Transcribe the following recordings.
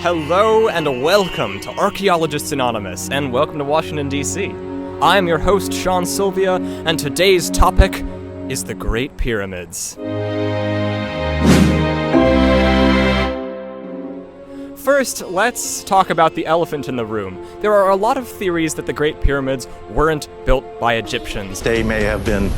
Hello and welcome to Archaeologists Anonymous, and welcome to Washington D.C. I'm your host, Silvia, and today's topic is the Great Pyramids. First, let's talk about the elephant in the room. There are a lot of theories that the Great Pyramids weren't built by Egyptians. They may have been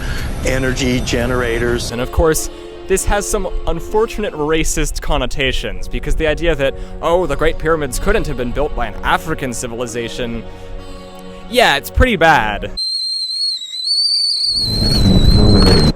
energy generators. And of course, this has some unfortunate racist connotations, because the idea that, the Great Pyramids couldn't have been built by an African civilization, yeah, it's pretty bad.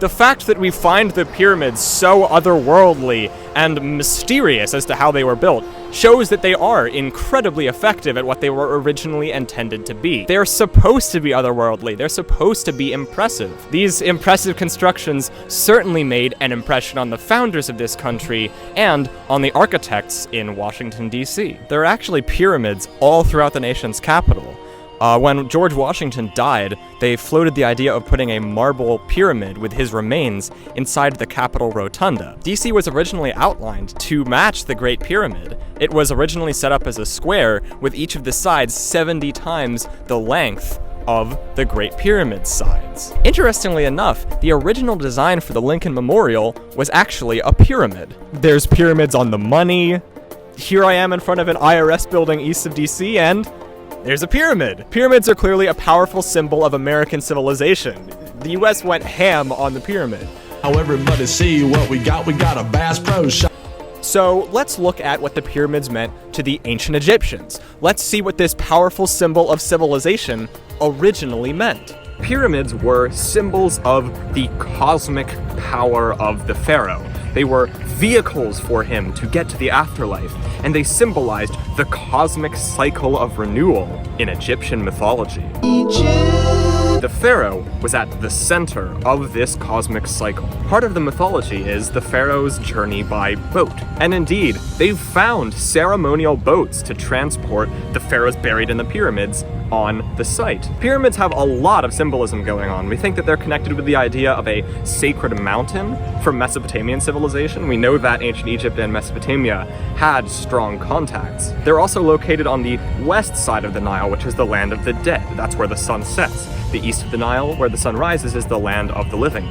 The fact that we find the pyramids so otherworldly and mysterious as to how they were built shows that they are incredibly effective at what they were originally intended to be. They're supposed to be otherworldly, they're supposed to be impressive. These impressive constructions certainly made an impression on the founders of this country and on the architects in Washington, D.C. There are actually pyramids all throughout the nation's capital. When George Washington died, they floated the idea of putting a marble pyramid with his remains inside the Capitol Rotunda. D.C. was originally outlined to match the Great Pyramid. It was originally set up as a square, with each of the sides 70 times the length of the Great Pyramid's sides. Interestingly enough, the original design for the Lincoln Memorial was actually a pyramid. There's pyramids on the money. Here I am in front of an IRS building east of D.C., and there's a pyramid! Pyramids are clearly a powerful symbol of American civilization. The US went ham on the pyramid. How everybody see what we got a Bass Pro Shop. So let's look at what the pyramids meant to the ancient Egyptians. Let's see what this powerful symbol of civilization originally meant. Pyramids were symbols of the cosmic power of the Pharaoh. They were vehicles for him to get to the afterlife, and they symbolized the cosmic cycle of renewal in Egyptian mythology. The Pharaoh was at the center of this cosmic cycle. Part of the mythology is the Pharaoh's journey by boat. And indeed, they've found ceremonial boats to transport the pharaohs buried in the pyramids on the site. Pyramids have a lot of symbolism going on. We think that they're connected with the idea of a sacred mountain from Mesopotamian civilization. We know that ancient Egypt and Mesopotamia had strong contacts. They're also located on the west side of the Nile, which is the land of the dead. That's where the sun sets. The east of the Nile, where the sun rises, is the land of the living.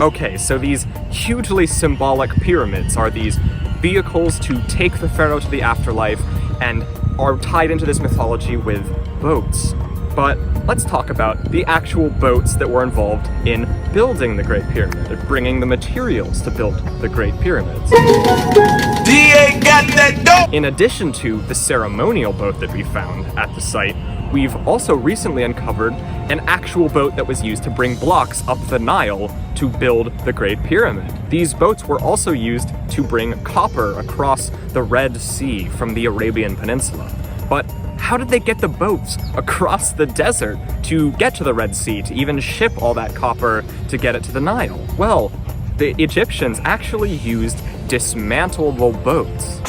Okay, so these hugely symbolic pyramids are these vehicles to take the pharaoh to the afterlife and are tied into this mythology with boats. But let's talk about the actual boats that were involved in building the Great Pyramid, bringing the materials to build the Great Pyramids. DA got that dope! In addition to the ceremonial boat that we found at the site, we've also recently uncovered an actual boat that was used to bring blocks up the Nile to build the Great Pyramid. These boats were also used to bring copper across the Red Sea from the Arabian Peninsula. But how did they get the boats across the desert to get to the Red Sea, to even ship all that copper to get it to the Nile? Well, the Egyptians actually used dismantleable boats.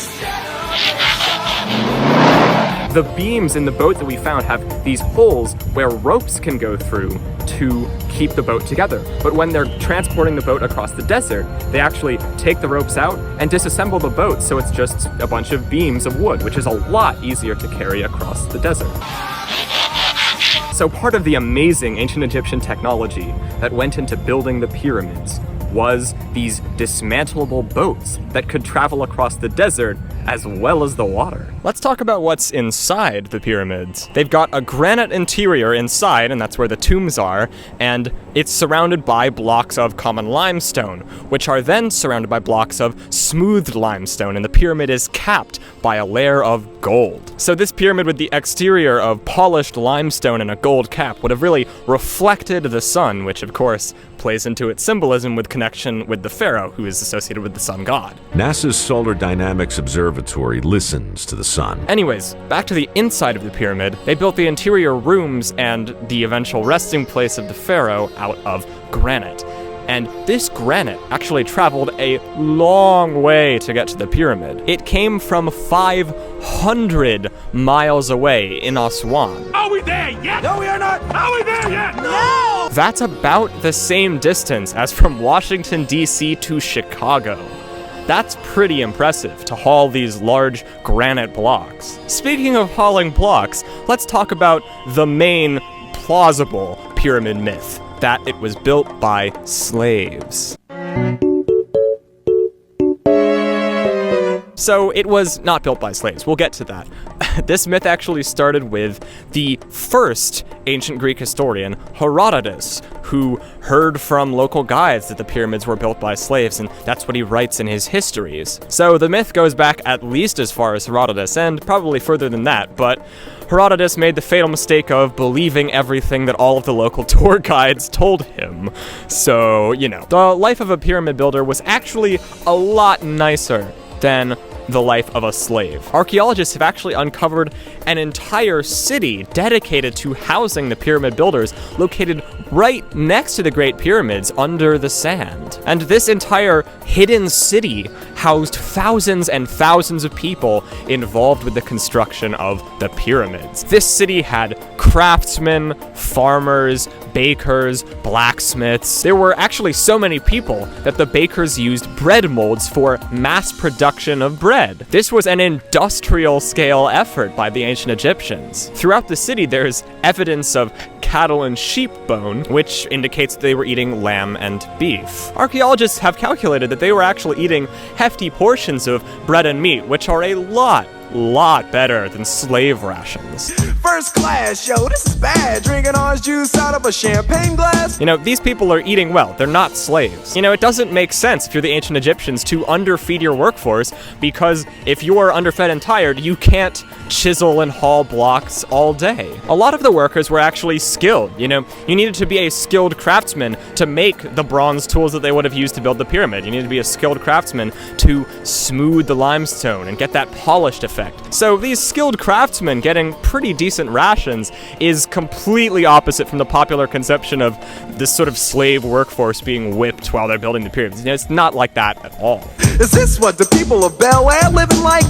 The beams in the boat that we found have these holes where ropes can go through to keep the boat together. But when they're transporting the boat across the desert, they actually take the ropes out and disassemble the boat, so it's just a bunch of beams of wood, which is a lot easier to carry across the desert. So part of the amazing ancient Egyptian technology that went into building the pyramids was these dismantleable boats that could travel across the desert as well as the water. Let's talk about what's inside the pyramids. They've got a granite interior inside, and that's where the tombs are, and it's surrounded by blocks of common limestone, which are then surrounded by blocks of smoothed limestone, and the pyramid is capped by a layer of gold. So this pyramid with the exterior of polished limestone and a gold cap would have really reflected the sun, which of course plays into its symbolism with connection with the pharaoh, who is associated with the sun god. NASA's Solar Dynamics Observatory listens to the sun. Anyways, back to the inside of the pyramid, they built the interior rooms and the eventual resting place of the pharaoh out of granite. And this granite actually traveled a long way to get to the pyramid. It came from 500 miles away in Aswan. Are we there yet? No, we are not. Are we there yet? No! That's about the same distance as from Washington, D.C. to Chicago. That's pretty impressive, to haul these large granite blocks. Speaking of hauling blocks, let's talk about the main plausible pyramid myth, that it was built by slaves. So it was not built by slaves. We'll get to that. This myth actually started with the first ancient Greek historian, Herodotus, who heard from local guides that the pyramids were built by slaves, and that's what he writes in his histories. So the myth goes back at least as far as Herodotus, and probably further than that, but Herodotus made the fatal mistake of believing everything that all of the local tour guides told him. So, the life of a pyramid builder was actually a lot nicer than the life of a slave. Archaeologists have actually uncovered an entire city dedicated to housing the pyramid builders, located right next to the Great Pyramids under the sand. And this entire hidden city housed thousands and thousands of people involved with the construction of the pyramids. This city had craftsmen, farmers, bakers, blacksmiths. There were actually so many people that the bakers used bread molds for mass production of bread. This was an industrial scale effort by the ancient Egyptians. Throughout the city, there's evidence of cattle and sheep bone, which indicates that they were eating lamb and beef. Archaeologists have calculated that they were actually eating hefty portions of bread and meat, which are a lot better than slave rations. First class, yo, this is bad. Drinking orange juice out of a champagne glass. These people are eating well. They're not slaves. It doesn't make sense if you're the ancient Egyptians to underfeed your workforce, because if you're underfed and tired, you can't chisel and haul blocks all day. A lot of the workers were actually skilled. You needed to be a skilled craftsman to make the bronze tools that they would have used to build the pyramid. You needed to be a skilled craftsman to smooth the limestone and get that polished effect. So these skilled craftsmen getting pretty decent rations is completely opposite from the popular conception of this sort of slave workforce being whipped while they're building the pyramids. It's not like that at all. Is this what the people of Bel Air living like?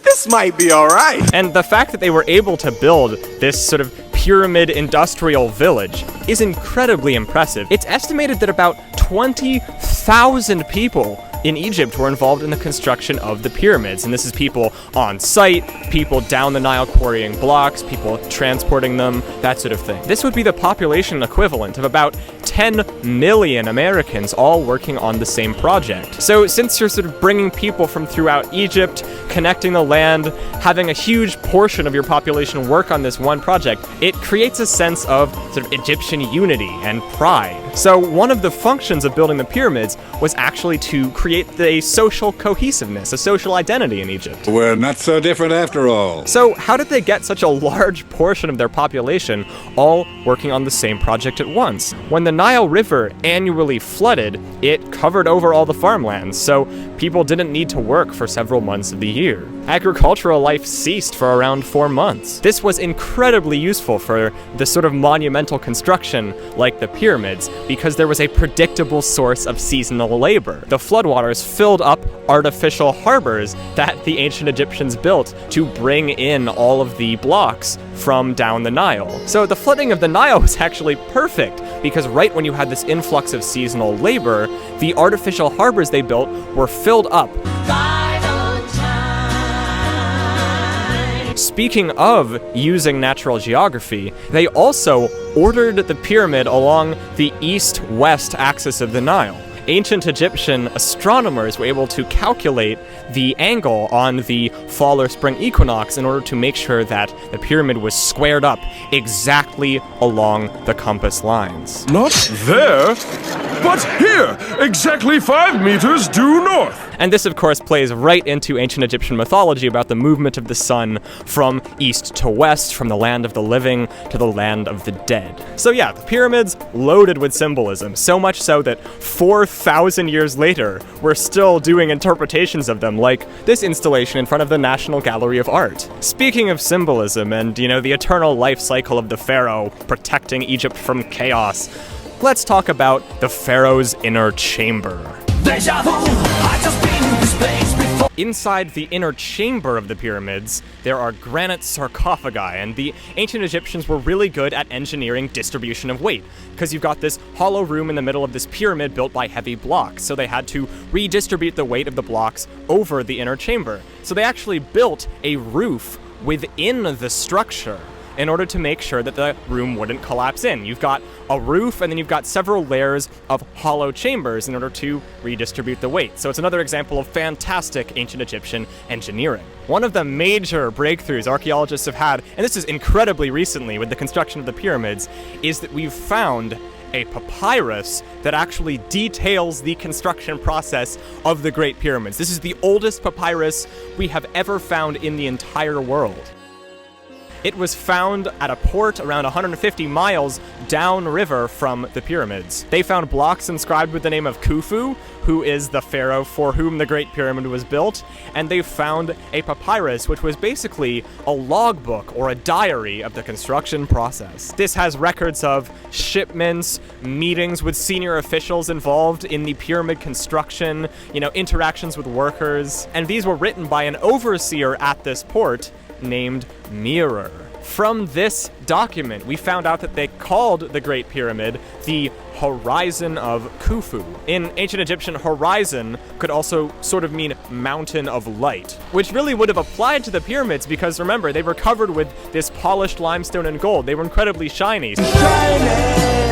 This might be alright. And the fact that they were able to build this sort of pyramid industrial village is incredibly impressive. It's estimated that about 20,000 people in Egypt were involved in the construction of the pyramids, and this is people on site, people down the Nile quarrying blocks, people transporting them, that sort of thing. This would be the population equivalent of about 10 million Americans all working on the same project. So since you're sort of bringing people from throughout Egypt, connecting the land, having a huge portion of your population work on this one project, it creates a sense of sort of Egyptian unity and pride. So one of the functions of building the pyramids was actually to create a social cohesiveness, a social identity in Egypt. We're not so different after all. So how did they get such a large portion of their population all working on the same project at once? When the Nile River annually flooded, it covered over all the farmlands, so people didn't need to work for several months of the year. Agricultural life ceased for around 4 months. This was incredibly useful for the sort of monumental construction like the pyramids, because there was a predictable source of seasonal labor. The floodwaters filled up artificial harbors that the ancient Egyptians built to bring in all of the blocks from down the Nile. So the flooding of the Nile was actually perfect, because right when you had this influx of seasonal labor, the artificial harbors they built were filled up. Speaking of using natural geography, they also ordered the pyramid along the east-west axis of the Nile. Ancient Egyptian astronomers were able to calculate the angle on the fall or spring equinox in order to make sure that the pyramid was squared up exactly along the compass lines. Not there, but here, exactly 5 meters due north. And this, of course, plays right into ancient Egyptian mythology about the movement of the sun from east to west, from the land of the living to the land of the dead. So yeah, the pyramids loaded with symbolism, so much so that 4,000 years later, we're still doing interpretations of them, like this installation in front of the National Gallery of Art. Speaking of symbolism and, the eternal life cycle of the pharaoh protecting Egypt from chaos, let's talk about the pharaoh's inner chamber. Inside the inner chamber of the pyramids, there are granite sarcophagi, and the ancient Egyptians were really good at engineering distribution of weight, because you've got this hollow room in the middle of this pyramid built by heavy blocks, so they had to redistribute the weight of the blocks over the inner chamber. So they actually built a roof within the structure in order to make sure that the room wouldn't collapse in. You've got a roof, and then you've got several layers of hollow chambers in order to redistribute the weight. So it's another example of fantastic ancient Egyptian engineering. One of the major breakthroughs archaeologists have had, and this is incredibly recently with the construction of the pyramids, is that we've found a papyrus that actually details the construction process of the Great Pyramids. This is the oldest papyrus we have ever found in the entire world. It was found at a port around 150 miles downriver from the pyramids. They found blocks inscribed with the name of Khufu, who is the pharaoh for whom the Great Pyramid was built, and they found a papyrus, which was basically a logbook or a diary of the construction process. This has records of shipments, meetings with senior officials involved in the pyramid construction, interactions with workers, and these were written by an overseer at this port named Mirror. From this document, we found out that they called the Great Pyramid the Horizon of Khufu. In ancient Egyptian, horizon could also sort of mean mountain of light, which really would have applied to the pyramids because, remember, they were covered with this polished limestone and gold. They were incredibly shiny.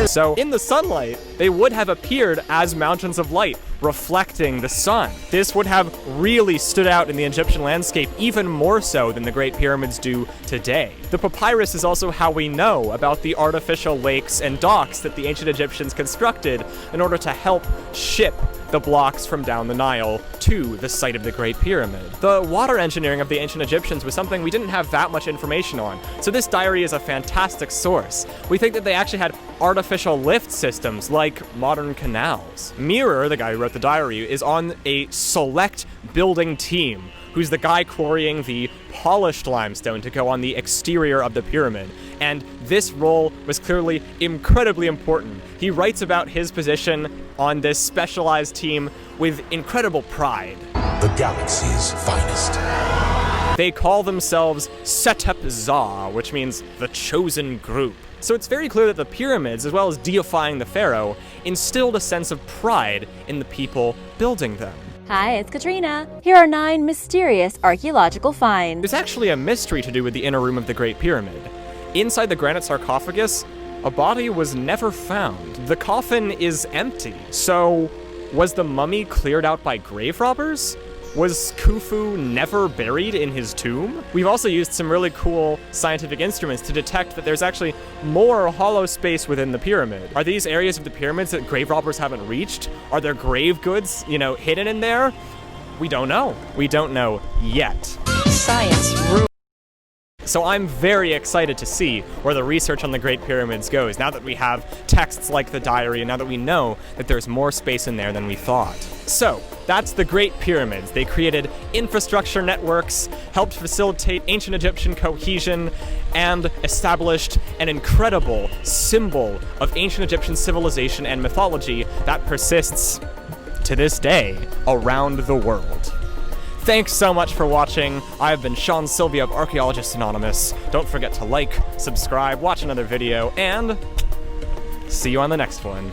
So in the sunlight, they would have appeared as mountains of light, reflecting the sun. This would have really stood out in the Egyptian landscape even more so than the Great Pyramids do today. The papyrus is also how we know about the artificial lakes and docks that the ancient Egyptians constructed in order to help ship the blocks from down the Nile to the site of the Great Pyramid. The water engineering of the ancient Egyptians was something we didn't have that much information on, so this diary is a fantastic source. We think that they actually had artificial lift systems like modern canals. Mirror, the guy who wrote the diary, is on a select building team who's the guy quarrying the polished limestone to go on the exterior of the pyramid. And this role was clearly incredibly important. He writes about his position on this specialized team with incredible pride. The galaxy's finest. They call themselves Setep-Za, which means the chosen group. So it's very clear that the pyramids, as well as deifying the pharaoh, instilled a sense of pride in the people building them. Hi, it's Katrina. Here are 9 mysterious archaeological finds. There's actually a mystery to do with the inner room of the Great Pyramid. Inside the granite sarcophagus, a body was never found. The coffin is empty. So, was the mummy cleared out by grave robbers? Was Khufu never buried in his tomb? We've also used some really cool scientific instruments to detect that there's actually more hollow space within the pyramid. Are these areas of the pyramids that grave robbers haven't reached? Are there grave goods, hidden in there? We don't know. We don't know yet. Science rules. So I'm very excited to see where the research on the Great Pyramids goes, now that we have texts like the diary, and now that we know that there's more space in there than we thought. So, that's the Great Pyramids. They created infrastructure networks, helped facilitate ancient Egyptian cohesion, and established an incredible symbol of ancient Egyptian civilization and mythology that persists to this day around the world. Thanks so much for watching. I've been Sean Silvia of Archaeologists Anonymous. Don't forget to like, subscribe, watch another video, and see you on the next one.